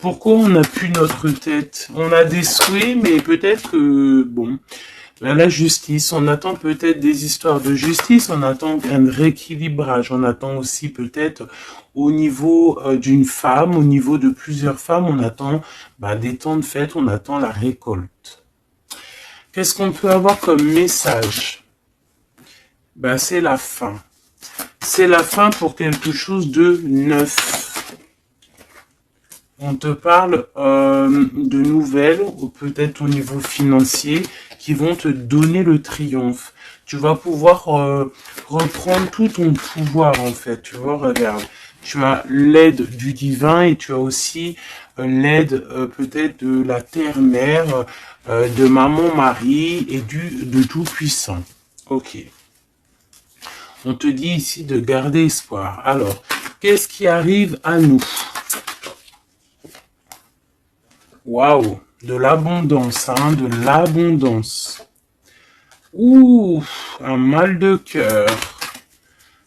Pourquoi on n'a plus notre tête? On a des souhaits, mais peut-être que, bon, là, la justice, on attend peut-être des histoires de justice, on attend un rééquilibrage, on attend aussi peut-être au niveau d'une femme, au niveau de plusieurs femmes, on attend des temps de fête, on attend la récolte. Qu'est-ce qu'on peut avoir comme message? C'est la fin. C'est la fin pour quelque chose de neuf. On te parle de nouvelles, ou peut-être au niveau financier, qui vont te donner le triomphe. Tu vas pouvoir reprendre tout ton pouvoir, en fait. Tu vois, regarde. Tu as l'aide du divin et tu as aussi l'aide peut-être de la terre-mère, de maman Marie et de Tout-Puissant. Ok. On te dit ici de garder espoir. Alors, qu'est-ce qui arrive à nous? Waouh, de l'abondance, de l'abondance. Ouh, un mal de cœur.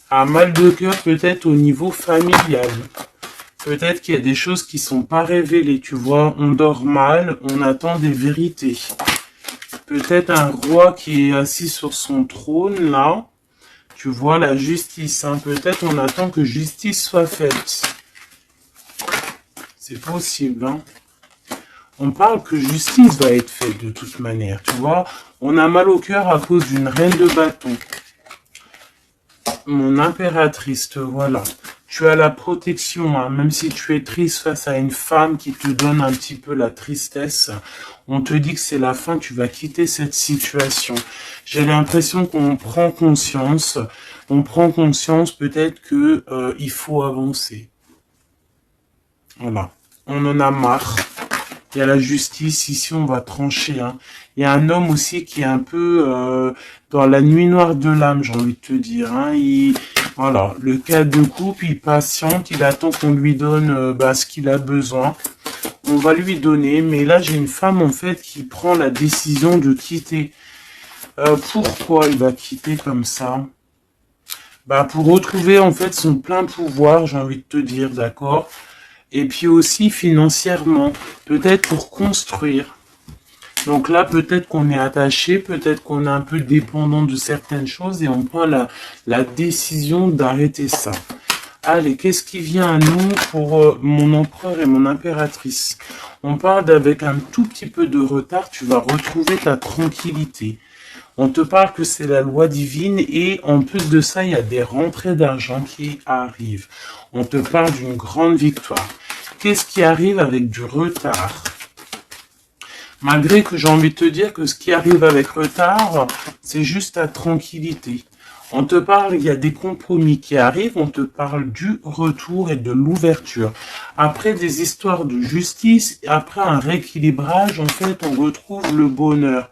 Un mal de cœur peut-être au niveau familial. Peut-être qu'il y a des choses qui sont pas révélées, tu vois. On dort mal, on attend des vérités. Peut-être un roi qui est assis sur son trône, là. Tu vois la justice, peut-être on attend que justice soit faite. C'est possible, On parle que justice va être faite de toute manière, tu vois. On a mal au cœur à cause d'une reine de bâton. Mon impératrice, te voilà. Tu as la protection, même si tu es triste face à une femme qui te donne un petit peu la tristesse. On te dit que c'est la fin, tu vas quitter cette situation. J'ai l'impression qu'on prend conscience. On prend conscience peut-être que il faut avancer. Voilà. On en a marre. Il y a la justice, ici on va trancher. Il y a un homme aussi qui est un peu dans la nuit noire de l'âme, j'ai envie de te dire. Voilà, le cas de couple, il patiente, il attend qu'on lui donne ce qu'il a besoin. On va lui donner, mais là j'ai une femme en fait qui prend la décision de quitter. Pourquoi il va quitter comme ça? Pour retrouver en fait son plein pouvoir, j'ai envie de te dire, d'accord? Et puis aussi financièrement, peut-être pour construire. Donc là, peut-être qu'on est attaché, peut-être qu'on est un peu dépendant de certaines choses et on prend la décision d'arrêter ça. Allez, qu'est-ce qui vient à nous pour mon empereur et mon impératrice? On parle d'avec un tout petit peu de retard, tu vas retrouver ta tranquillité. On te parle que c'est la loi divine et en plus de ça, il y a des rentrées d'argent qui arrivent. On te parle d'une grande victoire. Qu'est-ce qui arrive avec du retard? Malgré que j'ai envie de te dire que ce qui arrive avec retard, c'est juste ta tranquillité. On te parle, il y a des compromis qui arrivent, on te parle du retour et de l'ouverture. Après des histoires de justice, après un rééquilibrage, en fait, on retrouve le bonheur.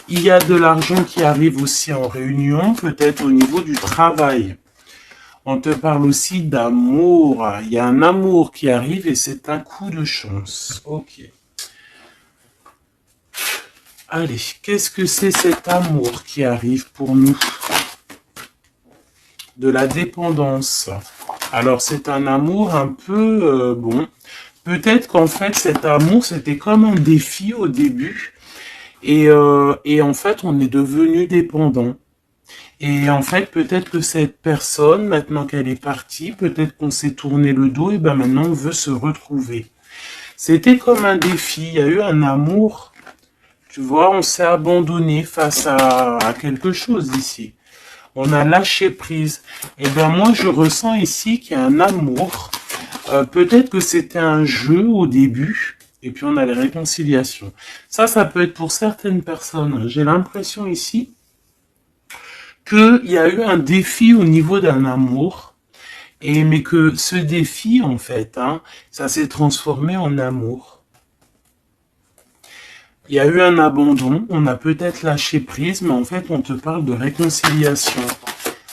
Il y a de l'argent qui arrive aussi en réunion, peut-être au niveau du travail. On te parle aussi d'amour. Il y a un amour qui arrive et c'est un coup de chance. Ok. Allez, qu'est-ce que c'est cet amour qui arrive pour nous? De la dépendance. Alors, c'est un amour un peu bon. Peut-être qu'en fait, cet amour, c'était comme un défi au début. Et en fait, on est devenu dépendant. Et en fait, peut-être que cette personne, maintenant qu'elle est partie, peut-être qu'on s'est tourné le dos, et maintenant on veut se retrouver. C'était comme un défi, il y a eu un amour, tu vois, on s'est abandonné face à quelque chose ici. On a lâché prise. Et moi, je ressens ici qu'il y a un amour. Peut-être que c'était un jeu au début, et puis on a les réconciliations. Ça peut être pour certaines personnes. J'ai l'impression ici qu'il y a eu un défi au niveau d'un amour, mais que ce défi, en fait, ça s'est transformé en amour. Il y a eu un abandon, on a peut-être lâché prise, mais en fait, on te parle de réconciliation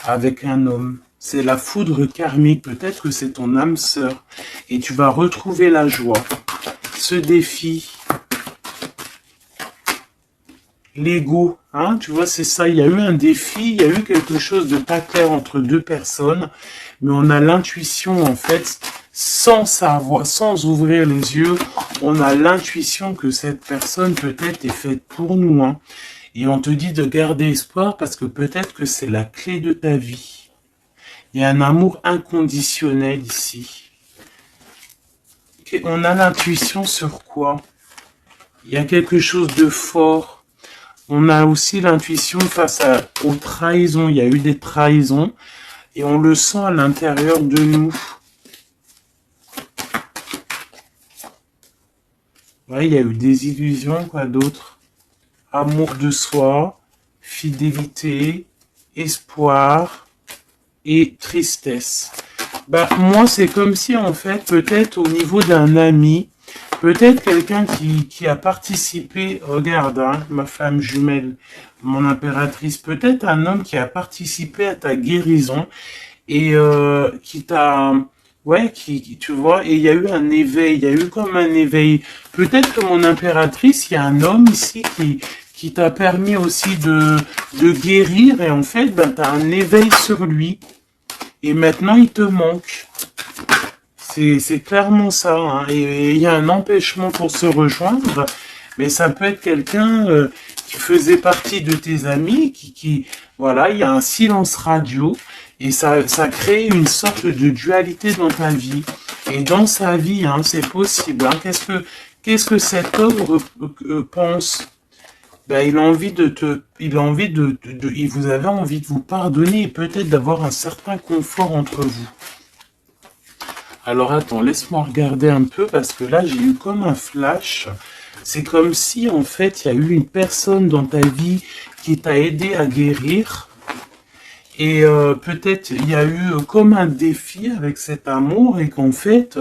avec un homme. C'est la foudre karmique, peut-être que c'est ton âme sœur, et tu vas retrouver la joie. Ce défi, l'ego, tu vois, c'est ça, il y a eu un défi, il y a eu quelque chose de pas clair entre deux personnes, mais on a l'intuition, en fait, sans savoir, sans ouvrir les yeux, on a l'intuition que cette personne peut-être est faite pour nous, hein. Et on te dit de garder espoir parce que peut-être que c'est la clé de ta vie. Il y a un amour inconditionnel ici. On a l'intuition sur quoi? Il y a quelque chose de fort. On a aussi l'intuition face aux trahisons. Il y a eu des trahisons et on le sent à l'intérieur de nous. Ouais, il y a eu des illusions, quoi d'autre? Amour de soi, fidélité, espoir et tristesse. Bah, moi, c'est comme si, en fait, peut-être au niveau d'un ami, peut-être quelqu'un qui a participé, regarde, hein, ma flamme jumelle, mon impératrice, peut-être un homme qui a participé à ta guérison et qui t'a, ouais, tu vois, et il y a eu un éveil, il y a eu comme un éveil. Peut-être que mon impératrice, il y a un homme ici qui t'a permis aussi de guérir et en fait, ben, t'as un éveil sur lui et maintenant il te manque. C'est clairement ça, hein. Et il y a un empêchement pour se rejoindre, mais ça peut être quelqu'un qui faisait partie de tes amis, voilà, il y a un silence radio, et ça crée une sorte de dualité dans ta vie. Et dans sa vie, hein, c'est possible. Hein. Qu'est-ce que cet homme pense? Ben, il a envie vous avez envie de vous pardonner et peut-être d'avoir un certain confort entre vous. Alors attends, laisse-moi regarder un peu parce que là j'ai eu comme un flash. C'est comme si en fait il y a eu une personne dans ta vie qui t'a aidé à guérir. Et peut-être il y a eu comme un défi avec cet amour et qu'en fait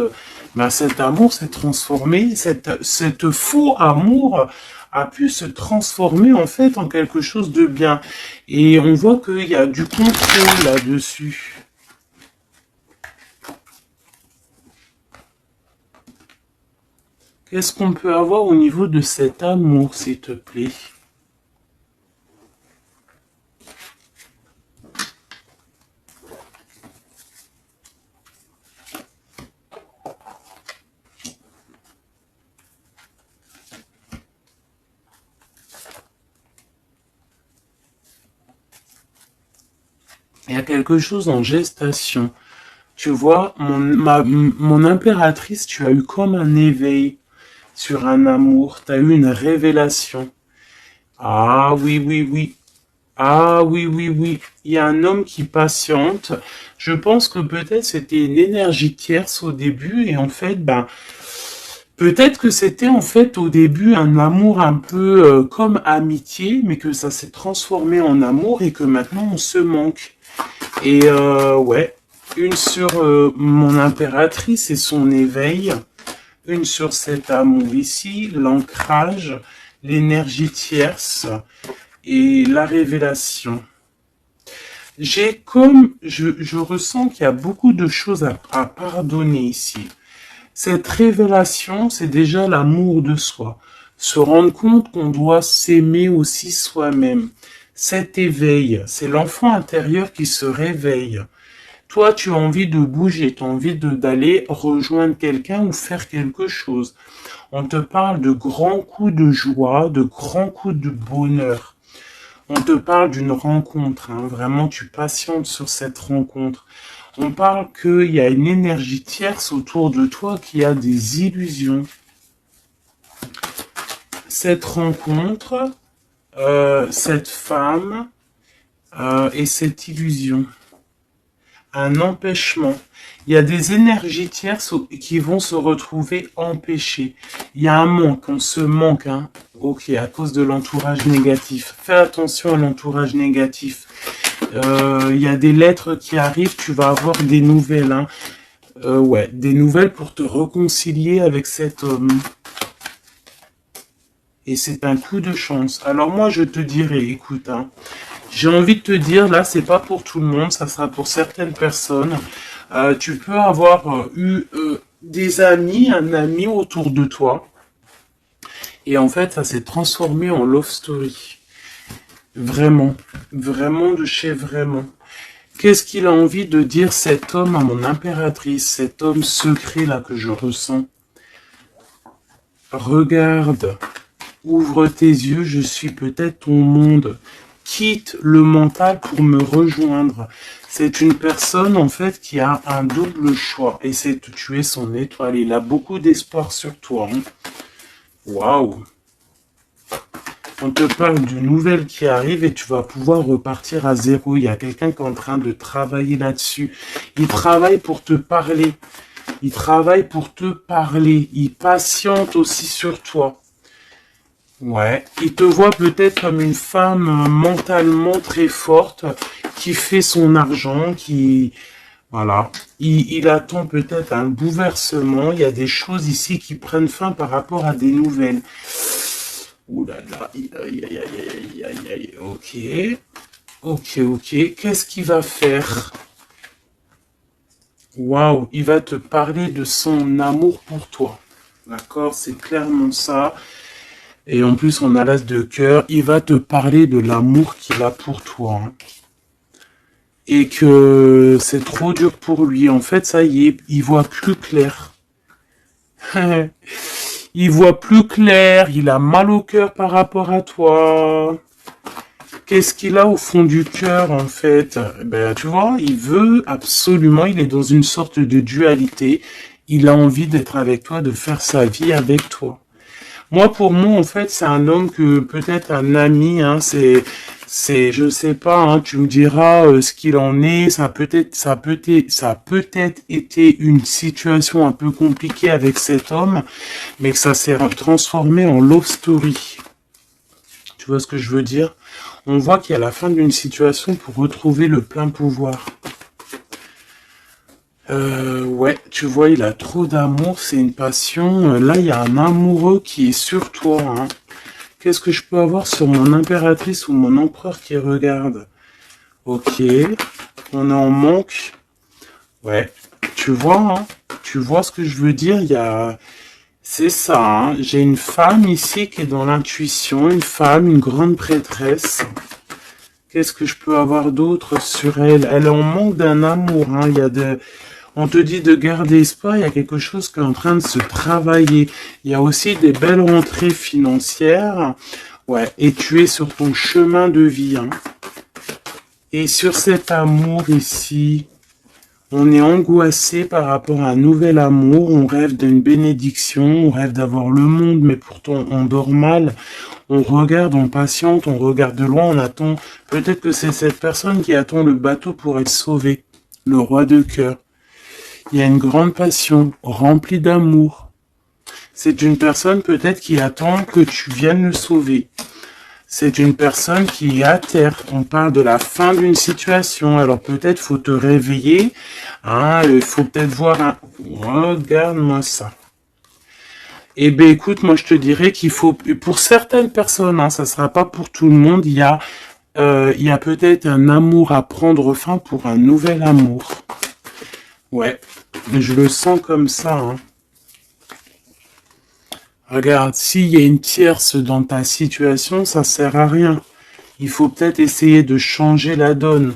cet amour s'est transformé, cette faux amour a pu se transformer en fait en quelque chose de bien. Et on voit qu'il y a du contrôle là-dessus. Qu'est-ce qu'on peut avoir au niveau de cet amour, s'il te plaît? Il y a quelque chose en gestation. Tu vois, mon impératrice, tu as eu comme un éveil sur un amour, tu as eu une révélation. Ah oui, oui, oui. Ah oui, oui, oui. Il y a un homme qui patiente. Je pense que peut-être c'était une énergie tierce au début et en fait, ben, peut-être que c'était en fait au début un amour un peu comme amitié, mais que ça s'est transformé en amour et que maintenant on se manque. Et ouais, une sur mon impératrice et son éveil, une sur cet amour ici, l'ancrage, l'énergie tierce et la révélation. Je ressens qu'il y a beaucoup de choses à pardonner ici. Cette révélation, c'est déjà l'amour de soi. Se rendre compte qu'on doit s'aimer aussi soi-même. Cet éveil, c'est l'enfant intérieur qui se réveille. Toi, tu as envie de bouger, tu as envie d'aller rejoindre quelqu'un ou faire quelque chose. On te parle de grands coups de joie, de grands coups de bonheur. On te parle d'une rencontre, hein. Vraiment, tu patientes sur cette rencontre. On parle qu'il y a une énergie tierce autour de toi qui a des illusions. Cette rencontre, cette femme et cette illusion. Un empêchement. Il y a des énergies tierces qui vont se retrouver empêchées. Il y a un manque, on se manque, hein. Ok, à cause de l'entourage négatif. Fais attention à l'entourage négatif. Il y a des lettres qui arrivent, tu vas avoir des nouvelles, hein. Ouais, des nouvelles pour te réconcilier avec cet homme. Et c'est un coup de chance. Alors moi, je te dirais, écoute, hein, j'ai envie de te dire, là, c'est pas pour tout le monde, ça sera pour certaines personnes. Tu peux avoir eu des amis, un ami autour de toi. Et en fait, ça s'est transformé en love story. Vraiment. Vraiment de chez vraiment. Qu'est-ce qu'il a envie de dire cet homme à mon impératrice, cet homme secret là que je ressens? Regarde, ouvre tes yeux, je suis peut-être ton monde. Quitte le mental pour me rejoindre. C'est une personne en fait qui a un double choix et c'est de tuer son étoile. Il a beaucoup d'espoir sur toi. Hein. Waouh! On te parle d'une nouvelle qui arrive et tu vas pouvoir repartir à zéro. Il y a quelqu'un qui est en train de travailler là-dessus. Il travaille pour te parler. Il travaille pour te parler. Il patiente aussi sur toi. Ouais. Il te voit peut-être comme une femme mentalement très forte qui fait son argent, qui... Voilà. Il attend peut-être un bouleversement. Il y a des choses ici qui prennent fin par rapport à des nouvelles. Ouh là là, aïe, aïe, aïe, aïe, aïe, aïe, ok. Ok. Qu'est-ce qu'il va faire? Waouh, il va te parler de son amour pour toi. D'accord, c'est clairement ça. Et en plus, on a l'as de cœur. Il va te parler de l'amour qu'il a pour toi. Hein. Et que c'est trop dur pour lui. En fait, ça y est, il voit plus clair. Il voit plus clair, il a mal au cœur par rapport à toi. Qu'est-ce qu'il a au fond du cœur, en fait? Ben, tu vois, il veut absolument, il est dans une sorte de dualité. Il a envie d'être avec toi, de faire sa vie avec toi. Moi, pour moi, en fait, c'est un homme que peut-être un ami, hein, je sais pas, hein, tu me diras ce qu'il en est. Ça a peut-être été une situation un peu compliquée avec cet homme, mais que ça s'est transformé en love story. Tu vois ce que je veux dire? On voit qu'il y a la fin d'une situation pour retrouver le plein pouvoir. Ouais, tu vois, il a trop d'amour, c'est une passion. Là, il y a un amoureux qui est sur toi. Hein. Qu'est-ce que je peux avoir sur mon impératrice ou mon empereur qui regarde? Ok, on est en manque. Ouais, tu vois, hein, tu vois ce que je veux dire? Il y a... C'est ça, hein. J'ai une femme ici qui est dans l'intuition, une femme, une grande prêtresse. Qu'est-ce que je peux avoir d'autre sur elle? Elle est en manque d'un amour, hein. Il y a de... On te dit de garder espoir, il y a quelque chose qui est en train de se travailler. Il y a aussi des belles rentrées financières. Ouais, et tu es sur ton chemin de vie. Hein. Et sur cet amour ici, on est angoissé par rapport à un nouvel amour. On rêve d'une bénédiction, on rêve d'avoir le monde, mais pourtant on dort mal. On regarde, on patiente, on regarde de loin, on attend. Peut-être que c'est cette personne qui attend le bateau pour être sauvée. Le roi de cœur. Il y a une grande passion, remplie d'amour. C'est une personne peut-être qui attend que tu viennes le sauver. C'est une personne qui est à terre. On parle de la fin d'une situation. Alors peut-être faut te réveiller. Hein, il faut peut-être voir un... Regarde-moi ça. Eh bien écoute, moi je te dirais qu'il faut... Pour certaines personnes, hein, ça ne sera pas pour tout le monde, il y a peut-être un amour à prendre fin pour un nouvel amour. Ouais. Je le sens comme ça. Hein. Regarde, s'il y a une tierce dans ta situation, ça sert à rien. Il faut peut-être essayer de changer la donne.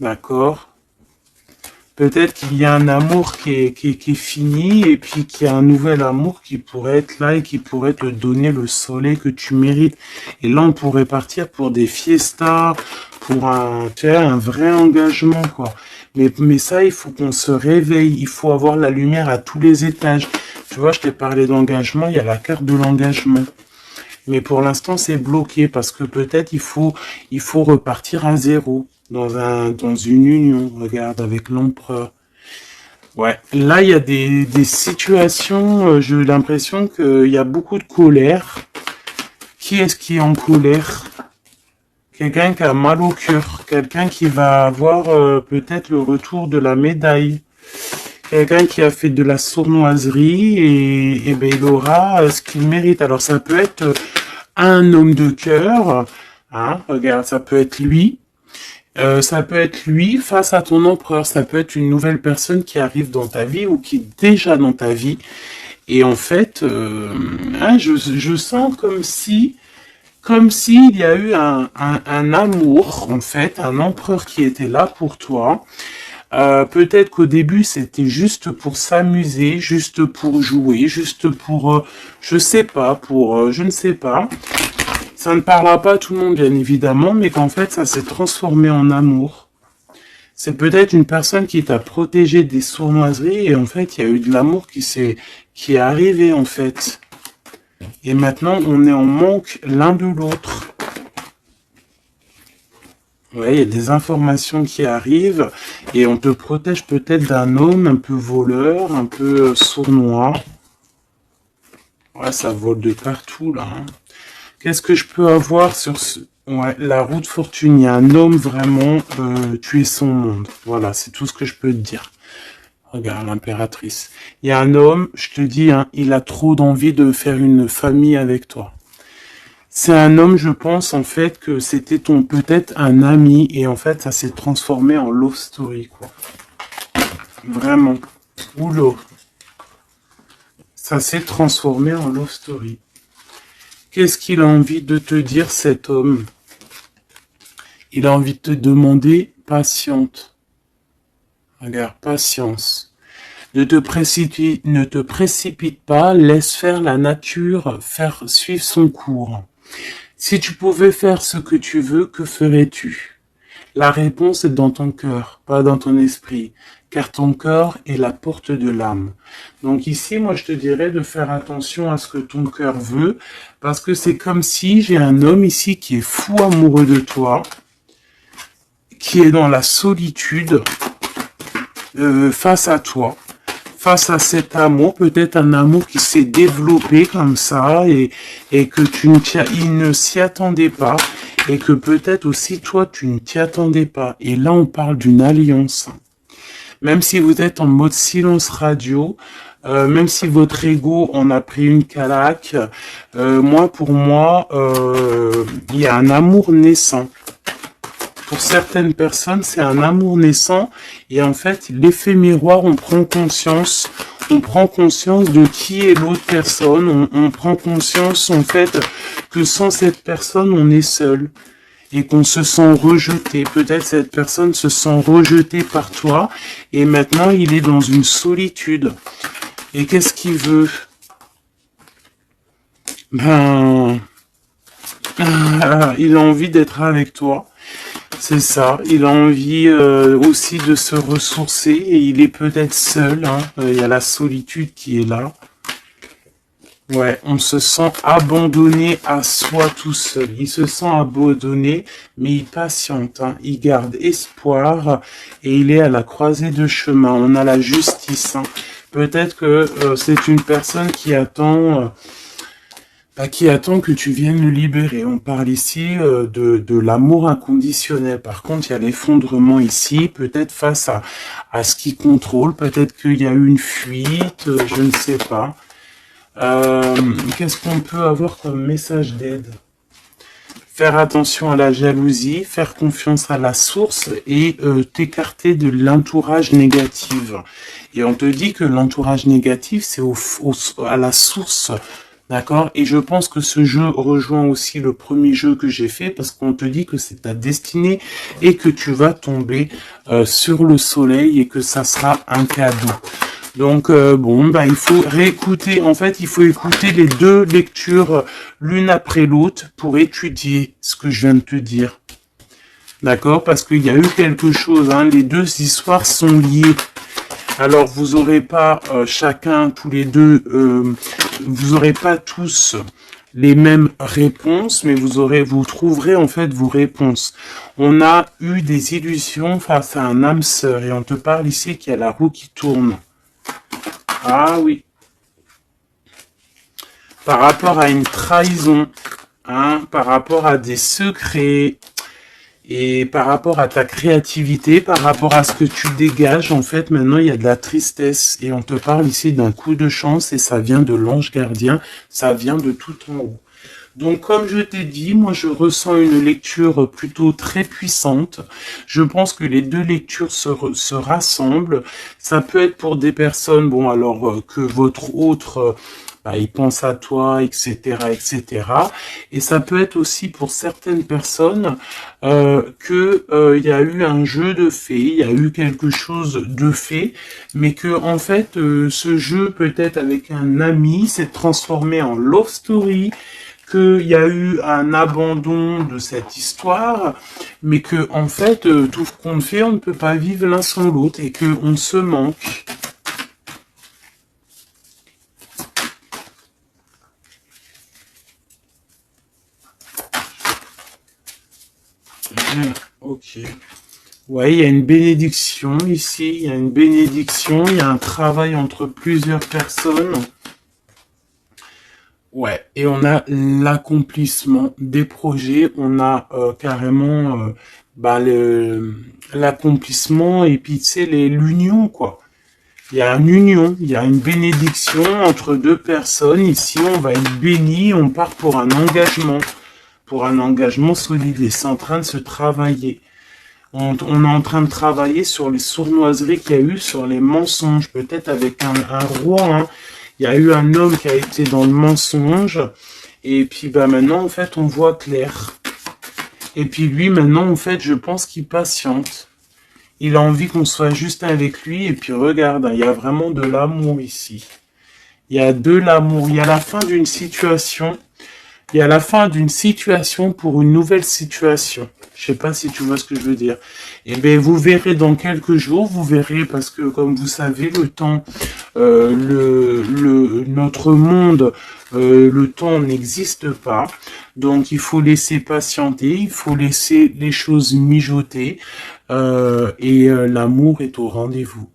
D'accord? Peut-être qu'il y a un amour qui est fini et puis qu'il y a un nouvel amour qui pourrait être là et qui pourrait te donner le soleil que tu mérites. Et là, on pourrait partir pour des fiestas, pour un vrai engagement, quoi. Mais ça, il faut qu'on se réveille. Il faut avoir la lumière à tous les étages. Tu vois, je t'ai parlé d'engagement. Il y a la carte de l'engagement. Mais pour l'instant, c'est bloqué parce que peut-être il faut repartir à zéro dans une union. Regarde, avec l'empereur. Ouais. Là, il y a des situations. J'ai l'impression qu'il y a beaucoup de colère. Qui est-ce qui est en colère? Quelqu'un qui a mal au cœur, quelqu'un qui va avoir peut-être le retour de la médaille, quelqu'un qui a fait de la sournoiserie et ben il aura ce qu'il mérite. Alors ça peut être un homme de cœur, hein, regarde, ça peut être lui face à ton empereur, ça peut être une nouvelle personne qui arrive dans ta vie ou qui est déjà dans ta vie. Et en fait, hein, je sens comme s'il y a eu un amour, en fait, un empereur qui était là pour toi. Peut-être qu'au début, c'était juste pour s'amuser, juste pour jouer, juste pour, je sais pas, pour, je ne sais pas. Ça ne parlera pas à tout le monde, bien évidemment, mais qu'en fait, ça s'est transformé en amour. C'est peut-être une personne qui t'a protégé des sournoiseries et en fait, il y a eu de l'amour qui est arrivé, en fait. Et maintenant, on est en manque l'un de l'autre. Ouais, il y a des informations qui arrivent et on te protège peut-être d'un homme un peu voleur, un peu sournois. Ouais, ça vole de partout, là. Hein. Qu'est-ce que je peux avoir sur ce... Ouais, la roue de fortune, il y a un homme vraiment, tu es son monde. Voilà, c'est tout ce que je peux te dire. Regarde, l'impératrice. Il y a un homme, je te dis, hein, il a trop d'envie de faire une famille avec toi. C'est un homme, je pense, en fait, que c'était ton peut-être un ami, et en fait, ça s'est transformé en love story, quoi. Vraiment. Oula. Ça s'est transformé en love story. Qu'est-ce qu'il a envie de te dire, cet homme? Il a envie de te demander patiente. Regarde, patience. Ne te précipite pas, laisse faire la nature, faire suivre son cours. Si tu pouvais faire ce que tu veux, que ferais-tu? La réponse est dans ton cœur, pas dans ton esprit, car ton cœur est la porte de l'âme. Donc ici, moi, je te dirais de faire attention à ce que ton cœur veut, parce que c'est comme si j'ai un homme ici qui est fou amoureux de toi, qui est dans la solitude face à toi, face à cet amour, peut-être un amour qui s'est développé comme ça et que il ne s'y attendait pas et que peut-être aussi toi tu ne t'y attendais pas. Et là on parle d'une alliance. Même si vous êtes en mode silence radio, même si votre ego en a pris une calaque, pour moi, il y a un amour naissant. Pour certaines personnes, c'est un amour naissant et en fait, l'effet miroir, on prend conscience de qui est l'autre personne, on prend conscience en fait que sans cette personne, on est seul et qu'on se sent rejeté. Peut-être cette personne se sent rejetée par toi et maintenant, il est dans une solitude. Et qu'est-ce qu'il veut? Ben, il a envie d'être avec toi. C'est ça, il a envie aussi de se ressourcer et il est peut-être seul, hein. Il y a la solitude qui est là. Ouais, on se sent abandonné à soi tout seul. Il se sent abandonné, mais il patiente, hein. Il garde espoir et il est à la croisée de chemin. On a la justice. Hein. Peut-être que c'est une personne qui attend que tu viennes le libérer. On parle ici de l'amour inconditionnel. Par contre, il y a l'effondrement ici, peut-être face à ce qui contrôle. Peut-être qu'il y a eu une fuite, je ne sais pas. Qu'est-ce qu'on peut avoir comme message d'aide? Faire attention à la jalousie, faire confiance à la source et t'écarter de l'entourage négatif. Et on te dit que l'entourage négatif, c'est à la source. D'accord? Et je pense que ce jeu rejoint aussi le premier jeu que j'ai fait parce qu'on te dit que c'est ta destinée et que tu vas tomber sur le soleil et que ça sera un cadeau. Donc il faut réécouter, en fait il faut écouter les deux lectures l'une après l'autre pour étudier ce que je viens de te dire. D'accord? Parce qu'il y a eu quelque chose, hein, les deux histoires sont liées. Alors vous aurez pas chacun, tous les deux, vous aurez pas tous les mêmes réponses, mais vous trouverez en fait vos réponses. On a eu des illusions face à un âme sœur et on te parle ici qu'il y a la roue qui tourne. Ah oui. Par rapport à une trahison, hein, par rapport à des secrets, et par rapport à ta créativité, par rapport à ce que tu dégages, en fait, maintenant, il y a de la tristesse. Et on te parle ici d'un coup de chance et ça vient de l'ange gardien, ça vient de tout en haut. Donc, comme je t'ai dit, moi, je ressens une lecture plutôt très puissante. Je pense que les deux lectures se rassemblent. Ça peut être pour des personnes, que votre autre... bah, il pense à toi, etc., etc. Et ça peut être aussi pour certaines personnes que il y a eu un jeu de fait, il y a eu quelque chose de fait, mais que en fait ce jeu peut-être avec un ami s'est transformé en love story, qu'il y a eu un abandon de cette histoire, mais que en fait tout ce qu'on fait, on ne peut pas vivre l'un sans l'autre et que on se manque. Ok. Ouais, il y a une bénédiction ici, il y a une bénédiction, il y a un travail entre plusieurs personnes. Ouais, et on a l'accomplissement des projets, on a carrément bah, l'accomplissement et puis tu sais l'union quoi. Il y a une union, il y a une bénédiction entre deux personnes. Ici, on va être béni, on part pour un engagement solide et c'est en train de se travailler. On est en train de travailler sur les sournoiseries qu'il y a eu, sur les mensonges, peut-être avec un roi. Hein. Il y a eu un homme qui a été dans le mensonge, et puis bah maintenant en fait on voit clair. Et puis lui maintenant en fait je pense qu'il patiente. Il a envie qu'on soit juste avec lui, et puis regarde, hein, il y a vraiment de l'amour ici. Il y a de l'amour, il y a la fin d'une situation. Il y a la fin d'une situation pour une nouvelle situation. Je sais pas si tu vois ce que je veux dire. Eh bien, vous verrez dans quelques jours, vous verrez parce que comme vous savez, le temps, notre monde, le temps n'existe pas. Donc, il faut laisser patienter, il faut laisser les choses mijoter et l'amour est au rendez-vous.